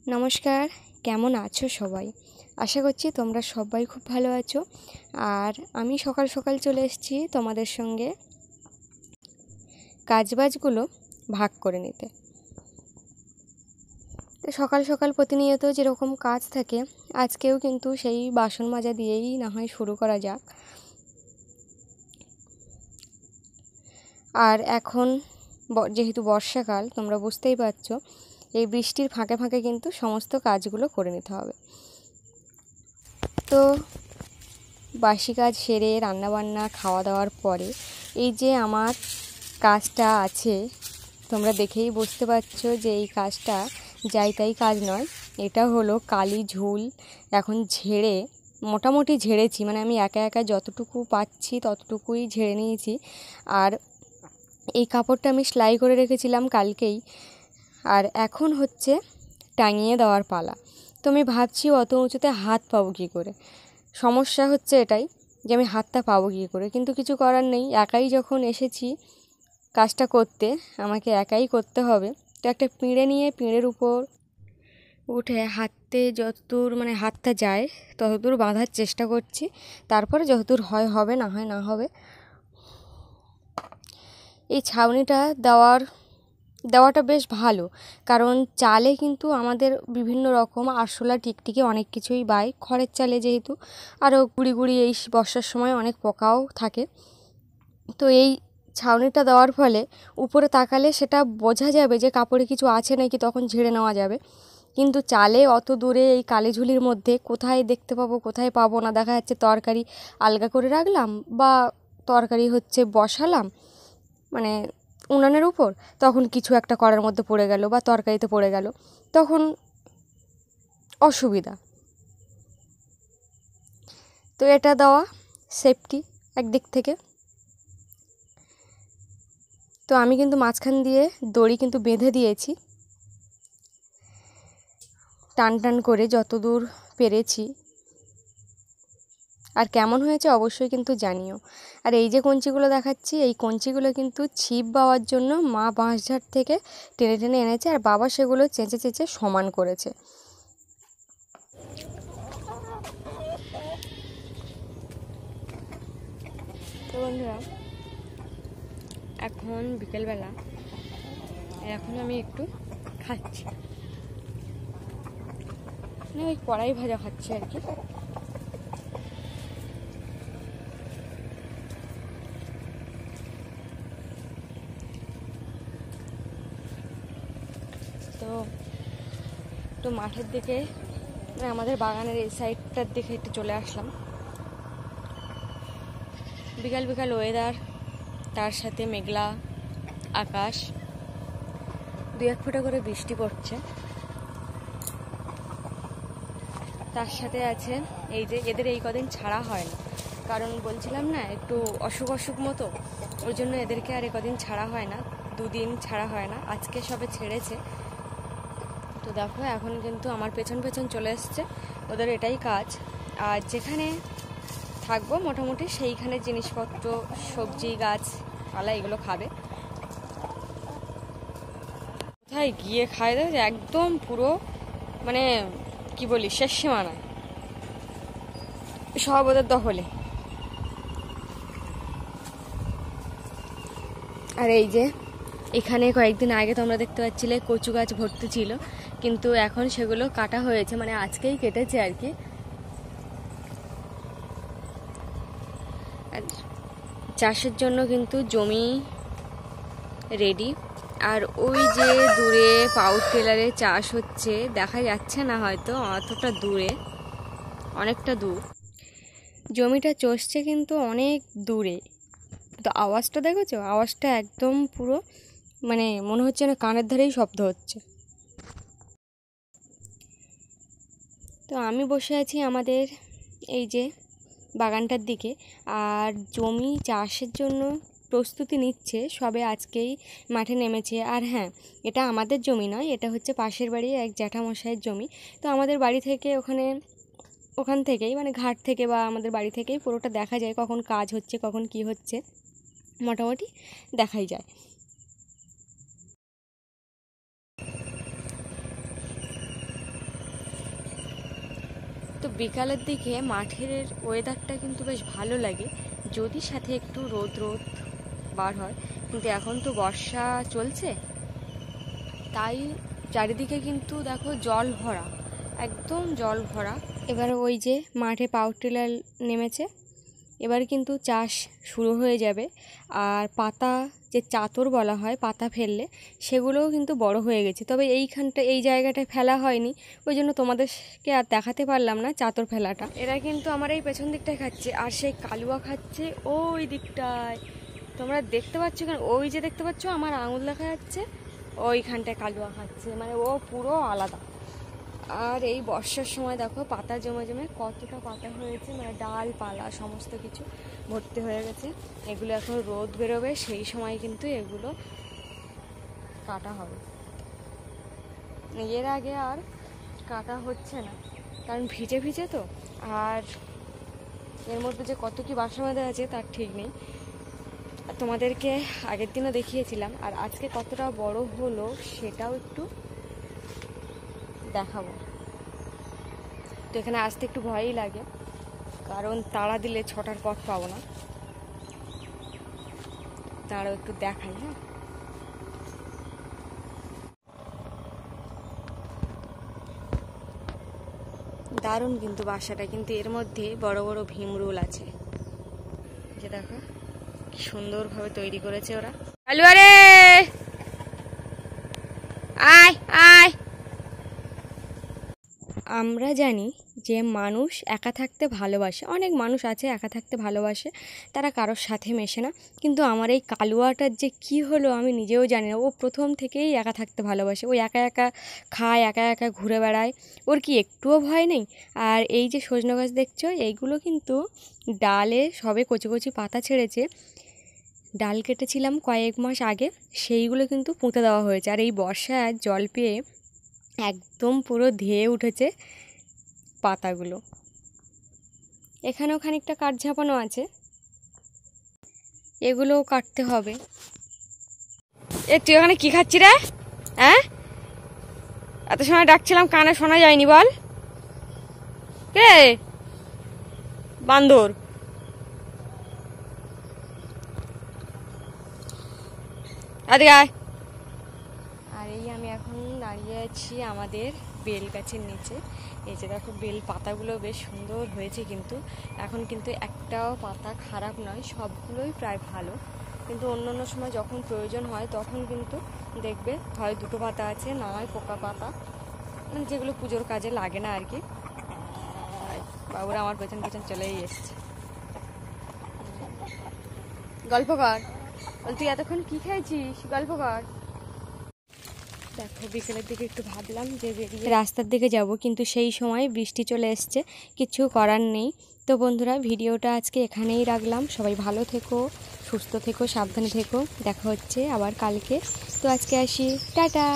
নমস্কার, কেমন আছো সবাই? আশা করছি তোমরা সবাই খুব ভালো আছো। আর আমি সকাল সকাল চলে এসেছি তোমাদের সঙ্গে কাজবাজগুলো ভাগ করে নিতে। তো সকাল সকাল প্রতিনিয়ত যেরকম কাজ থাকে, আজকেও কিন্তু সেই বাসন মাজা দিয়েই না হয় শুরু করা যাক। আর এখন যেহেতু বর্ষাকাল, তোমরা বুঝতেই পারছো, এই বৃষ্টির ফাঁকে ফাঁকে কিন্তু সমস্ত কাজগুলো করে নিতে হবে। তো বাসি কাজ সেরে রান্নাবান্না খাওয়া দাওয়ার পরে এই যে আমার কাজটা আছে, তোমরা দেখেই বুঝতে পারছো যে এই কাজটা যাই তাই কাজ নয়। এটা হলো কালি ঝুল। এখন ঝেড়ে মোটামুটি ঝেড়েছি, মানে আমি একা একা যতটুকু পাচ্ছি ততটুকুই ঝেড়ে নিয়েছি। আর এই কাপড়টা আমি সেলাই করে রেখেছিলাম কালকেই, আর এখন হচ্ছে টাঙিয়ে দেওয়ার পালা। তো আমি ভাবছি অত উঁচুতে হাত পাবো কী করে। সমস্যা হচ্ছে এটাই যে আমি হাতটা পাবো কী করে, কিন্তু কিছু করার নেই। একাই যখন এসেছি কাজটা করতে, আমাকে একাই করতে হবে। তো একটা পিঁড়ে নিয়ে পিঁড়ের উপর উঠে হাতে যতদূর মানে হাতটা যায় ততদূর বাঁধার চেষ্টা করছি। তারপরে যতদূর হয় হবে, না হয় না হবে। এই ছাউনিটা দেওয়াটা বেশ ভালো, কারণ চালে কিন্তু আমাদের বিভিন্ন রকম আরশোলা টিকটিকি অনেক কিছুই বাই। খড়ের চালে যেহেতু আরও গুঁড়ি গুঁড়ি এই বর্ষার সময় অনেক পোকাও থাকে। তো এই ছাউনিটা দেওয়ার ফলে উপরে তাকালে সেটা বোঝা যাবে যে কাপড়ে কিছু আছে নাকি, তখন ঝেড়ে নেওয়া যাবে। কিন্তু চালে অত দূরে এই কালিঝুলির মধ্যে কোথায় দেখতে পাবো কোথায় পাবো না, দেখা যাচ্ছে তরকারি আলগা করে রাখলাম বা তরকারি হচ্ছে বসালাম মানে উনানের উপর, তখন কিছু একটা করার মধ্যে পড়ে গেল বা তরকারিতে পড়ে গেল, তখন অসুবিধা। তো এটা দেওয়া সেফটি একদিক থেকে। তো আমি কিন্তু মাঝখান দিয়ে দড়ি কিন্তু বেঁধে দিয়েছি, টান টান করে যতদূর পেরেছি। আর কেমন হয়েছে অবশ্যই কিন্তু জানিও। আর এই যে কঞ্চিগুলো দেখাচ্ছি, এই কঞ্চিগুলো কিন্তু ছিপ বাওয়ার জন্য মা বাঁশঝাড় থেকে টেনে টেনে এনেছে, আর বাবা সেগুলো চেঁচে চেঁচে সমান করেছে। তো বন্ধুরা, এখন বিকেলবেলা, এখন আমি একটু খাচ্ছি, ওই কড়াই ভাজা খাচ্ছি আর কি। তো মাঠের দিকে, মানে আমাদের বাগানের এই সাইডটার দিকে একটু চলে আসলাম। বিকাল বিকাল ওয়েদার, তার সাথে মেঘলা আকাশ, 2-1 ফোঁটা করে বৃষ্টি পড়ছে। তার সাথে আছে এই যে এদের এই কদিন ছাড়া হয় না, কারণ বলছিলাম না একটু অসুখ অসুখ মতো, ওই জন্য এদেরকে আর কদিন ছাড়া হয় না, 2 দিন ছাড়া হয় না। আজকে সবে ছেড়েছে। তো দেখো এখন কিন্তু আমার পেছন পেছন চলে এসছে, ওদের এটাই কাজ। আর যেখানে থাকবো মোটামুটি সেইখানে জিনিসপত্র, সবজি গাছ পালা এগুলো খাবে। কোথায় গিয়ে খায় দেখো, একদম পুরো মানে কি বলি, শেষ সীমানায় সব ওদের দখলে। আর এই যে এখানে কয়েকদিন আগে তোমরা দেখতে পাচ্ছিলে কচু গাছ ভর্তি ছিল, কিন্তু এখন সেগুলো কাটা হয়েছে, মানে আজকেই কেটেছে আর কি। আর চাষের জন্য কিন্তু জমি রেডি। আর ওই যে দূরে পাওয়ার টিলারে চাষ হচ্ছে, দেখা যাচ্ছে না হয়তো অতটা দূরে, অনেকটা দূর জমিটা চষছে, কিন্তু অনেক দূরে। তো আওয়াজটা দেখেছো, আওয়াজটা একদম পুরো মানে মনে হচ্ছে না কানের ধারেই শব্দ হচ্ছে। তো আমি বসে আছি আমাদের এই যে বাগানটার দিকে, আর জমি চাষের জন্য প্রস্তুতি নিচ্ছে, সবে আজকেই মাঠে নেমেছে। আর হ্যাঁ, এটা আমাদের জমি নয়, এটা হচ্ছে পাশের বাড়ির এক জ্যাঠামশাইয়ের জমি। তো আমাদের বাড়ি থেকে ওখান থেকেই মানে ঘাট থেকে বা আমাদের বাড়ি থেকেই পুরোটা দেখা যায়, কখন কাজ হচ্ছে কখন কি হচ্ছে মোটামুটি দেখাই যায়। তো বিকালের দিকে মাঠের ওয়েদারটা কিন্তু বেশ ভালো লাগে, যদি সাথে একটু রোদ রোদ বার হয়। কিন্তু এখন তো বর্ষা চলছে, তাই চারিদিকে কিন্তু দেখো জল ভরা, একদম জল ভরা। এবার ওই যে মাঠে পাওয়ার টিলার নেমেছে, এবার কিন্তু চাষ শুরু হয়ে যাবে। আর পাতা যে চাতর বলা হয়, পাতা ফেললে সেগুলোও কিন্তু বড় হয়ে গেছে, তবে এই জায়গাটায় ফেলা হয়নি, ওই জন্য তোমাদেরকে আর দেখাতে পারলাম না চাতর ফেলাটা। এরা কিন্তু আমার এই পেছন দিকটায় খাচ্ছে, আর সেই কালুয়া খাচ্ছে ওই দিকটায়। তোমরা দেখতে পাচ্ছ কেন? ওই যে দেখতে পাচ্ছ আমার আঙুল দেখা যাচ্ছে, ওইখানটায় কালুয়া খাচ্ছে, মানে ও পুরো আলাদা। আর এই বর্ষার সময় দেখো পাতা জমে জমে কতটা পাতা হয়েছে, মানে ডাল পালা সমস্ত কিছু ভর্তি হয়ে গেছে। এগুলো এখন রোদ বেরোবে, সেই সময় কিন্তু এগুলো কাটা হবে। এর আগে আর কাটা হচ্ছে না, কারণ ভিজে ভিজে তো। আর এর মধ্যে যে কত কি বাসা বাঁধা আছে তার ঠিক নেই। তোমাদেরকে আগের দিনও দেখিয়েছিলাম, আর আজকে কতটা বড় হলো সেটাও একটু দেখাবো। তো এখানে আসতে একটু ভয়ই লাগে, কারণ তাড়া দিলে ছটার পথ পাবো না। তাড়াও একটু দেখাই। হ্যাঁ, দারুণ কিন্তু বাসাটা, কিন্তু এর মধ্যে বড় বড় ভীমরুল আছে, যে দেখো কি সুন্দরভাবে তৈরি করেছে ওরা। হ্যালো, আরে আয় আয়। আমরা জানি যে মানুষ একা থাকতে ভালোবাসে, অনেক মানুষ আছে একা থাকতে ভালোবাসে, তারা কারোর সাথে মেশে না। কিন্তু আমার এই কালুয়াটার যে কি হলো আমি নিজেও জানি না। ও প্রথম থেকেই একা থাকতে ভালোবাসে, ও একা একা খায়, একা একা ঘুরে বেড়ায়, ওর কি একটুও ভয় নেই। আর এই যে সজনে গাছ দেখছো, এইগুলো কিন্তু ডালে সবে কচি কচি পাতা ছেড়েছে, ডাল কেটেছিলাম কয়েক মাস আগে, সেইগুলো কিন্তু পুঁতে দেওয়া হয়েছে। আর এই বর্ষায় জল পেয়ে একদম পুরো ধেয়ে উঠেছে পাতাগুলো। এখানেও খানিকটা কাঠ ঝাপানো আছে, এগুলোও কাটতে হবে। তুই ওখানে কি খাচ্ছি রে? হ্যাঁ, এত সময় ডাকছিলাম কানে শোনা যায়নি, বল কে? বান্দর। এদিকে আয়। আর এই আমি এখন দাঁড়িয়ে আছি আমাদের বেল গাছের নিচে। এই যে দেখো বেল পাতাগুলো বেশ সুন্দর হয়েছে, কিন্তু এখন কিন্তু একটাও পাতা খারাপ নয়, সবগুলোই প্রায় ভালো। কিন্তু অন্য অন্য সময় যখন প্রয়োজন হয় তখন কিন্তু দেখবে হয় দুটো পাতা আছে, না হয় পোকা পাতা, মানে যেগুলো পুজোর কাজে লাগে না আর কি। বাবুরা আমার পেছন পেছন চলেই এসছে। গল্প কর, বল তুই এতক্ষণ কি খেয়েছিস, গল্প কর। দেখো বিকেলের দিকে একটু ভাবলাম যে বেরিয়ে রাস্তার দিকে যাব, কিন্তু সেই সময় বৃষ্টি চলে এসছে, কিছু করার নেই। তো বন্ধুরা, ভিডিওটা আজকে এখানেই রাখলাম। সবাই ভালো থেকো, সুস্থ থেকো, সাবধানে থেকো। দেখা হচ্ছে আবার কালকে। তো আজকে আসি, টাটা।